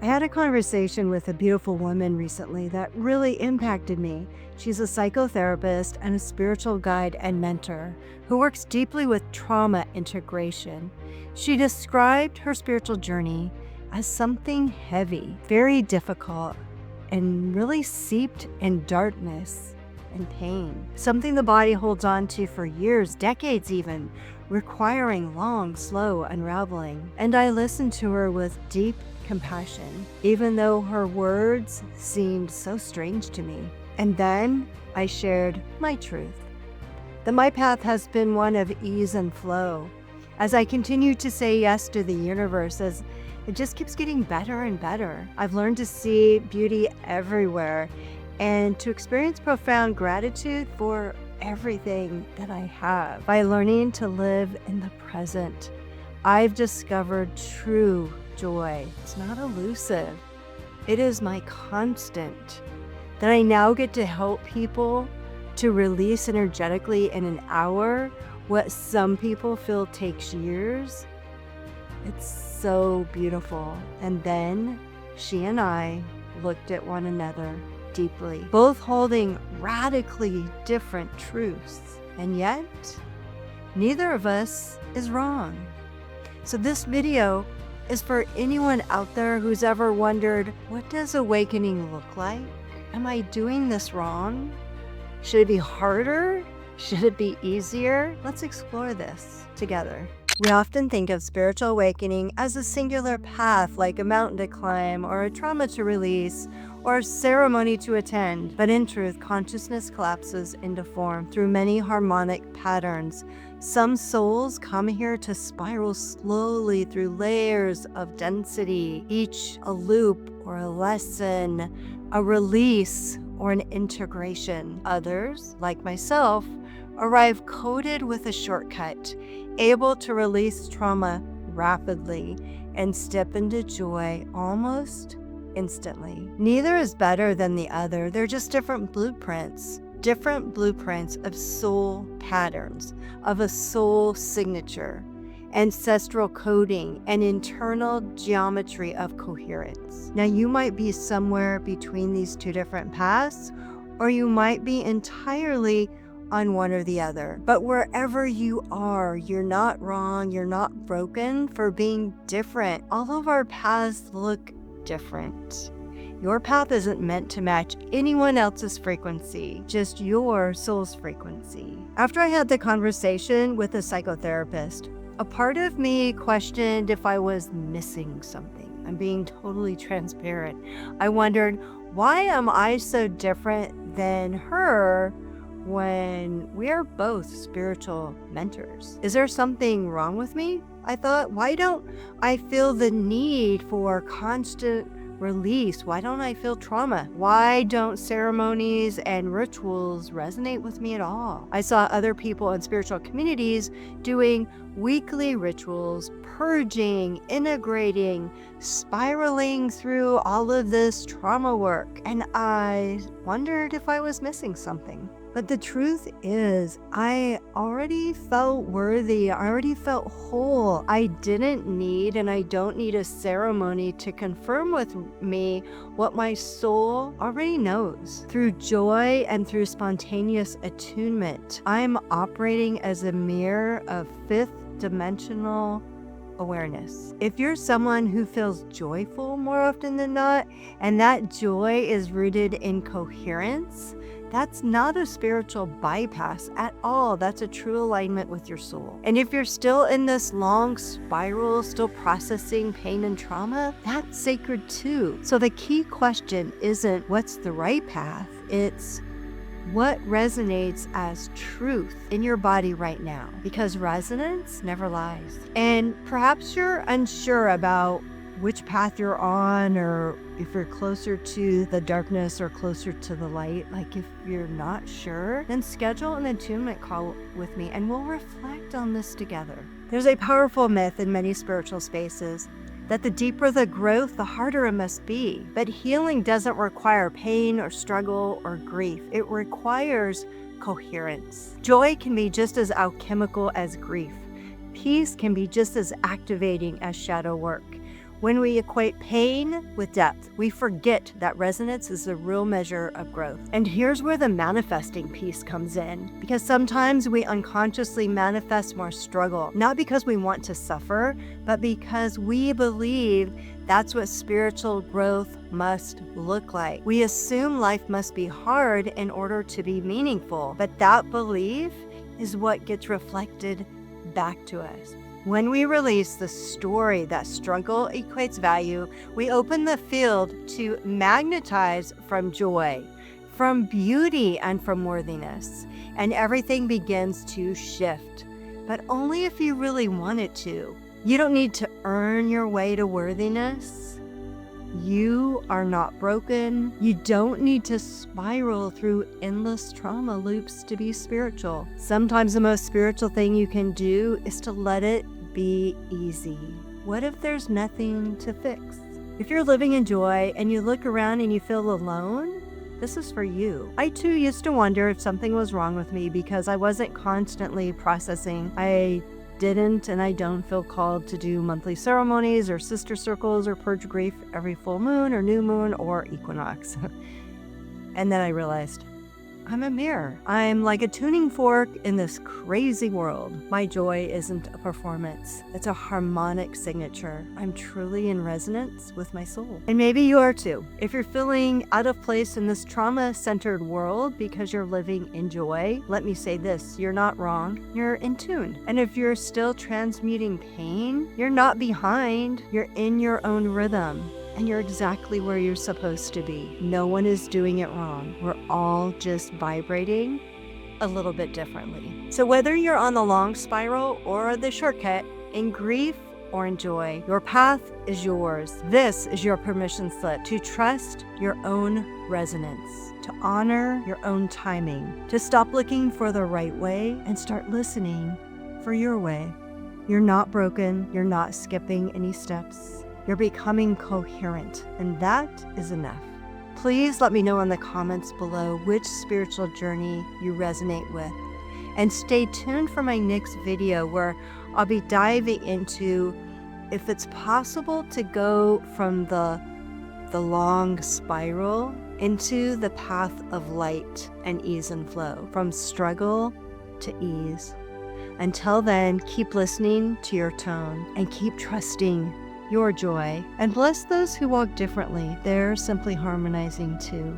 I had a conversation with a beautiful woman recently that really impacted me. She's a psychotherapist and a spiritual guide and mentor who works deeply with trauma integration. She described her spiritual journey as something heavy, very difficult, and really seeped in darkness and pain. Something the body holds on to for years, decades even, requiring long, slow unraveling. And I listened to her with deep compassion, even though her words seemed so strange to me. And then I shared my truth, that my path has been one of ease and flow. As I continue to say yes to the universe, as it just keeps getting better and better, I've learned to see beauty everywhere and to experience profound gratitude for everything that I have. By learning to live in the present, I've discovered true joy. It's not elusive. It is my constant. That I now get to help people to release energetically in an hour what some people feel takes years. It's so beautiful. And then she and I looked at one another deeply, both holding radically different truths. And yet, neither of us is wrong. So this video is for anyone out there who's ever wondered, what does awakening look like? Am I doing this wrong? Should it be harder? Should it be easier? Let's explore this together. We often think of spiritual awakening as a singular path, like a mountain to climb or a trauma to release or a ceremony to attend. But in truth, consciousness collapses into form through many harmonic patterns. Some souls come here to spiral slowly through layers of density, each a loop or a lesson, a release or an integration. Others, like myself, arrive coded with a shortcut, able to release trauma rapidly and step into joy almost instantly. Neither is better than the other. They're just different blueprints of soul patterns, of a soul signature, ancestral coding, and internal geometry of coherence. Now, you might be somewhere between these two different paths, or you might be entirely on one or the other. But wherever you are, you're not wrong, you're not broken for being different. All of our paths look different. Your path isn't meant to match anyone else's frequency, just your soul's frequency. After I had the conversation with a psychotherapist, a part of me questioned if I was missing something. I'm being totally transparent. I wondered, why am I so different than her when we're both spiritual mentors? Is there something wrong with me? I thought, why don't I feel the need for constant release? Why don't I feel trauma? Why don't ceremonies and rituals resonate with me at all? I saw other people in spiritual communities doing weekly rituals, purging, integrating, spiraling through all of this trauma work. And I wondered if I was missing something. But the truth is, I already felt worthy. I already felt whole. I didn't need and I don't need a ceremony to confirm with me what my soul already knows. Through joy and through spontaneous attunement, I'm operating as a mirror of fifth dimensional awareness. If you're someone who feels joyful more often than not, and that joy is rooted in coherence, that's not a spiritual bypass at all. That's a true alignment with your soul. And if you're still in this long spiral, still processing pain and trauma, that's sacred too. So the key question isn't what's the right path, it's what resonates as truth in your body right now, because resonance never lies. And perhaps you're unsure about which path you're on, or if you're closer to the darkness or closer to the light. Like, if you're not sure, then schedule an attunement call with me and we'll reflect on this together. There's a powerful myth in many spiritual spaces that the deeper the growth, the harder it must be. But healing doesn't require pain or struggle or grief. It requires coherence. Joy can be just as alchemical as grief. Peace can be just as activating as shadow work. When we equate pain with depth, we forget that resonance is the real measure of growth. And here's where the manifesting piece comes in, because sometimes we unconsciously manifest more struggle, not because we want to suffer, but because we believe that's what spiritual growth must look like. We assume life must be hard in order to be meaningful, but that belief is what gets reflected back to us. When we release the story that struggle equates value, we open the field to magnetize from joy, from beauty, and from worthiness, and everything begins to shift, but only if you really want it to. You don't need to earn your way to worthiness. You are not broken. You don't need to spiral through endless trauma loops to be spiritual. Sometimes the most spiritual thing you can do is to let it be easy. What if there's nothing to fix? If you're living in joy and you look around and you feel alone, this is for you. I too used to wonder if something was wrong with me because I wasn't constantly processing. I didn't and I don't feel called to do monthly ceremonies or sister circles or purge grief every full moon or new moon or equinox. And then I realized, I'm a mirror. I'm like a tuning fork in this crazy world. My joy isn't a performance. It's a harmonic signature. I'm truly in resonance with my soul. And maybe you are too. If you're feeling out of place in this trauma-centered world because you're living in joy, let me say this, you're not wrong. You're in tune. And if you're still transmuting pain, you're not behind. You're in your own rhythm. And you're exactly where you're supposed to be. No one is doing it wrong. We're all just vibrating a little bit differently. So whether you're on the long spiral or the shortcut, in grief or in joy, your path is yours. This is your permission slip to trust your own resonance, to honor your own timing, to stop looking for the right way and start listening for your way. You're not broken. You're not skipping any steps. You're becoming coherent, and that is enough. Please let me know in the comments below which spiritual journey you resonate with. And stay tuned for my next video where I'll be diving into if it's possible to go from the long spiral into the path of light and ease and flow, from struggle to ease. Until then, keep listening to your tone and keep trusting your joy, and bless those who walk differently. They're simply harmonizing too.